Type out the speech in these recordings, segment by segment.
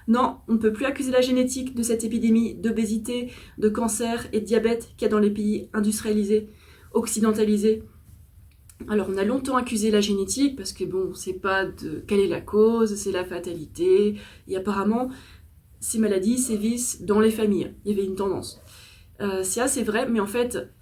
Non, on ne peut plus accuser la génétique de cette épidémie d'obésité, de cancer et de diabète qu'il y a dans les pays industrialisés, occidentalisés. Alors on a longtemps accusé la génétique parce que bon, on ne sait pas de quelle est la cause, c'est la fatalité, et apparemment ces maladies sévissent dans les familles, il y avait une tendance. C'est assez vrai, mais en fait,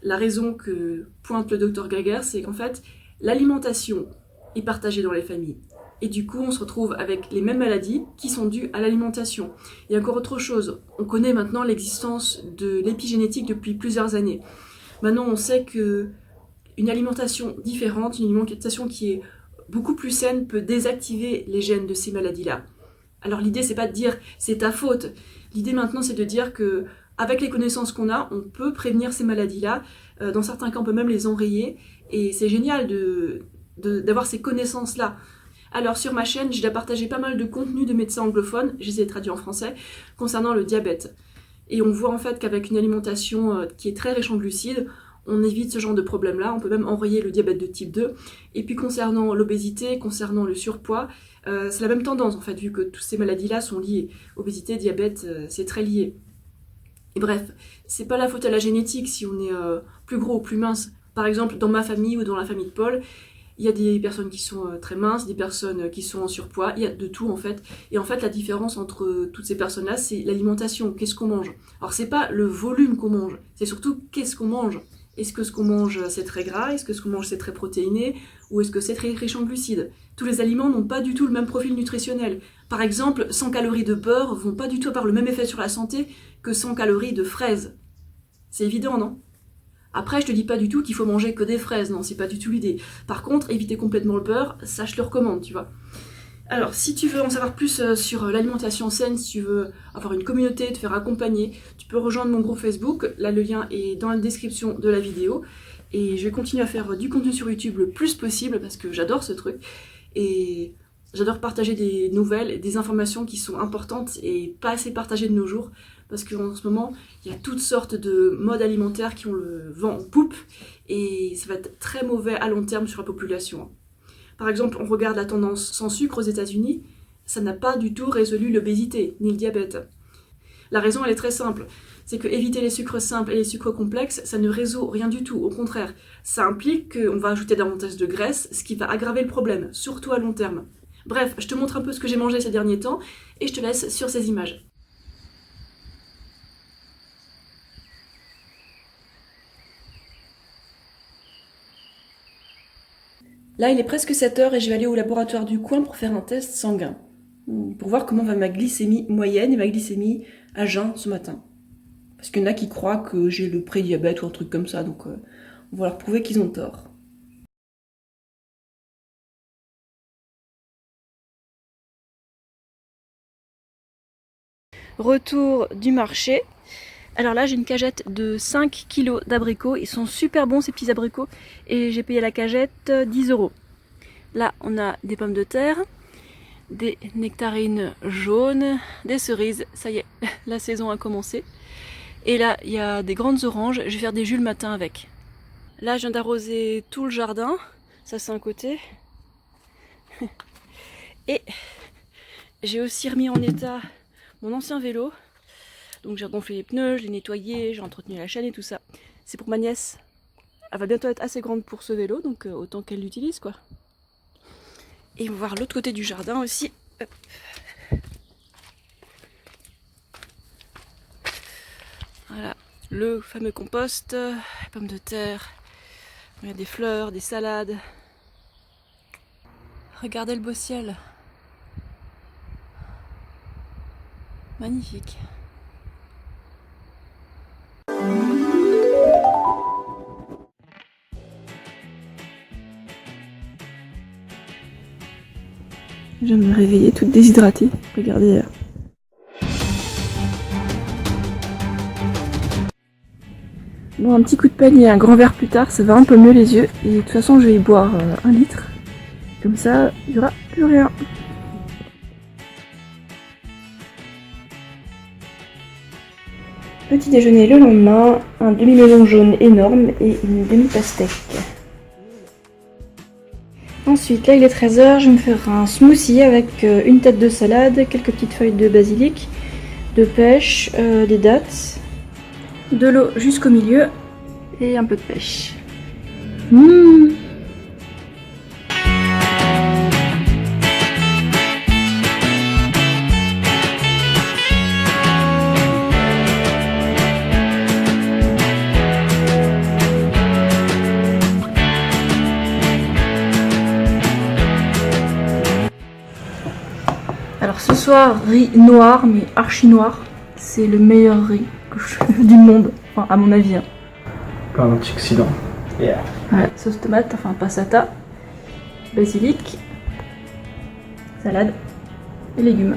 la raison que pointe le docteur Greger, c'est qu'en fait, l'alimentation est partagée dans les familles. Et du coup, on se retrouve avec les mêmes maladies qui sont dues à l'alimentation. Et encore autre chose, on connaît maintenant l'existence de l'épigénétique depuis plusieurs années. Maintenant, on sait que une alimentation différente, une alimentation qui est beaucoup plus saine peut désactiver les gènes de ces maladies-là. Alors l'idée, c'est pas de dire c'est ta faute. L'idée maintenant, c'est de dire que avec les connaissances qu'on a, on peut prévenir ces maladies-là. Dans certains cas, on peut même les enrayer. Et c'est génial d'avoir ces connaissances-là. Alors sur ma chaîne, j'ai déjà partagé pas mal de contenus de médecins anglophones, je les ai traduits en français, concernant le diabète. Et on voit en fait qu'avec une alimentation qui est très riche en glucides, on évite ce genre de problème-là, on peut même enrayer le diabète de type 2. Et puis concernant l'obésité, concernant le surpoids, c'est la même tendance en fait, vu que toutes ces maladies-là sont liées. Obésité, diabète, c'est très lié. Et bref, c'est pas la faute à la génétique si on est plus gros ou plus mince. Par exemple, dans ma famille ou dans la famille de Paul, il y a des personnes qui sont très minces, des personnes qui sont en surpoids, il y a de tout en fait. Et en fait, la différence entre toutes ces personnes-là, c'est l'alimentation, qu'est-ce qu'on mange. Alors c'est pas le volume qu'on mange, c'est surtout qu'est-ce qu'on mange. Est-ce que ce qu'on mange c'est très gras, est-ce que ce qu'on mange c'est très protéiné, ou est-ce que c'est très riche en glucides. Tous les aliments n'ont pas du tout le même profil nutritionnel. Par exemple, 100 calories de beurre vont pas du tout avoir le même effet sur la santé que 100 calories de fraises. C'est évident, non ? Après, je te dis pas du tout qu'il faut manger que des fraises, non, c'est pas du tout l'idée. Par contre, éviter complètement le beurre, ça je le recommande, tu vois. Alors, si tu veux en savoir plus sur l'alimentation saine, si tu veux avoir une communauté, te faire accompagner, tu peux rejoindre mon groupe Facebook, là le lien est dans la description de la vidéo. Et je vais continuer à faire du contenu sur YouTube le plus possible parce que j'adore ce truc. Et j'adore partager des nouvelles et des informations qui sont importantes et pas assez partagées de nos jours. Parce qu'en ce moment, il y a toutes sortes de modes alimentaires qui ont le vent en poupe et ça va être très mauvais à long terme sur la population. Par exemple, on regarde la tendance sans sucre aux États-Unis, ça n'a pas du tout résolu l'obésité ni le diabète. La raison, elle est très simple, c'est que éviter les sucres simples et les sucres complexes, ça ne résout rien du tout. Au contraire, ça implique qu'on va ajouter davantage de graisse, ce qui va aggraver le problème, surtout à long terme. Bref, je te montre un peu ce que j'ai mangé ces derniers temps et je te laisse sur ces images. Là, il est presque 7h et je vais aller au laboratoire du coin pour faire un test sanguin. Pour voir comment va ma glycémie moyenne et ma glycémie à jeun ce matin. Parce qu'il y en a qui croient que j'ai le prédiabète ou un truc comme ça, donc on va leur prouver qu'ils ont tort. Retour du marché. Alors là, j'ai une cagette de 5 kg d'abricots. Ils sont super bons ces petits abricots. Et j'ai payé la cagette 10 €. Là, on a des pommes de terre, des nectarines jaunes, des cerises. Ça y est, la saison a commencé. Et là, il y a des grandes oranges. Je vais faire des jus le matin avec. Là, je viens d'arroser tout le jardin. Ça, c'est un côté. Et j'ai aussi remis en état mon ancien vélo. Donc j'ai gonflé les pneus, je l'ai nettoyé, j'ai entretenu la chaîne et tout ça. C'est pour ma nièce. Elle va bientôt être assez grande pour ce vélo, donc autant qu'elle l'utilise quoi. Et on va voir l'autre côté du jardin aussi. Hop. Voilà, le fameux compost, les pommes de terre, il y a des fleurs, des salades. Regardez le beau ciel. Magnifique. Je viens de me réveiller toute déshydratée. Regardez. Bon, un petit coup de peigne et un grand verre plus tard, ça va un peu mieux les yeux. Et de toute façon, je vais y boire 1 litre. Comme ça, il n'y aura plus rien. Petit déjeuner le lendemain, un demi-melon jaune énorme et une demi-pastèque. ensuite, là il est 13h, je vais me faire un smoothie avec une tête de salade, quelques petites feuilles de basilic, de pêche, des dattes, de l'eau jusqu'au milieu et un peu de pêche. Alors ce soir, riz noir, mais archi noir. C'est le meilleur riz du monde, enfin à mon avis. Hein. Pas un antioxydant. Yeah. Voilà, sauce tomate, enfin passata, basilic, salade et légumes.